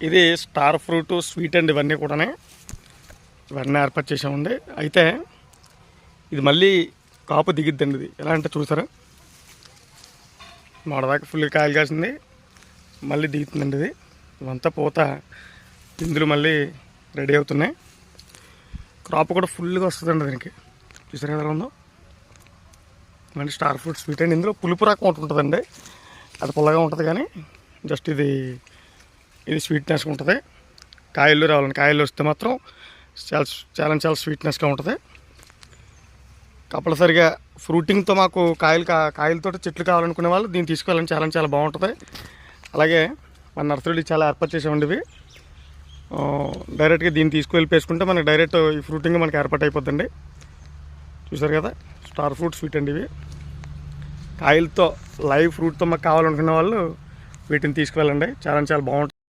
ఇది star fruit sweet and ఇవన్నీ కూడా ఇవన్నీ ఏర్పాటు చేసామండి. అయితే ఇది మళ్ళీ కాపు దిగిద్దండి. ఇది ఎలా అంటే చూసారా, మొడదాకా ఫుల్ కాయలు కాసింది, మళ్ళీ దిగుతుందండి. ఇది ఇవంతా పూత ఇందులో మళ్ళీ రెడీ అవుతున్నాయి. క్రాప్ కూడా ఫుల్గా వస్తుందండి దీనికి. చూసారా ఎలా ఉందో, మళ్ళీ స్టార్ ఫ్రూట్ స్వీట్ అండ్ ఇందులో పులుపు రకం ఒకటి ఉంటుందండి. అది పుల్లగా ఉంటుంది, కానీ జస్ట్ ఇది స్వీట్నెస్గా ఉంటుంది. కాయలు రావాలండి, కాయలు వస్తే మాత్రం చాలా స్వీట్నెస్గా ఉంటుంది. కంపల్సరిగా ఫ్రూటింగ్తో మాకు కాయలతో చెట్లు కావాలనుకునే వాళ్ళు దీన్ని తీసుకెళ్ళాలని చాలా బాగుంటుంది. అలాగే మన నర్సరీలో చాలా ఏర్పాటు చేసామండి. ఇవి డైరెక్ట్గా దీన్ని తీసుకువెళ్ళిపేసుకుంటే మనకి డైరెక్ట్ ఈ ఫ్రూటింగ్ మనకి ఏర్పాటు అయిపోద్దండి. చూసారు కదా, స్టార్ ఫ్రూట్ స్వీట్ అండి. ఇవి కాయలతో లైవ్ ఫ్రూట్తో మాకు కావాలనుకునే వాళ్ళు వీటిని తీసుకువెళ్ళండి. చాలా బాగుంటుంది.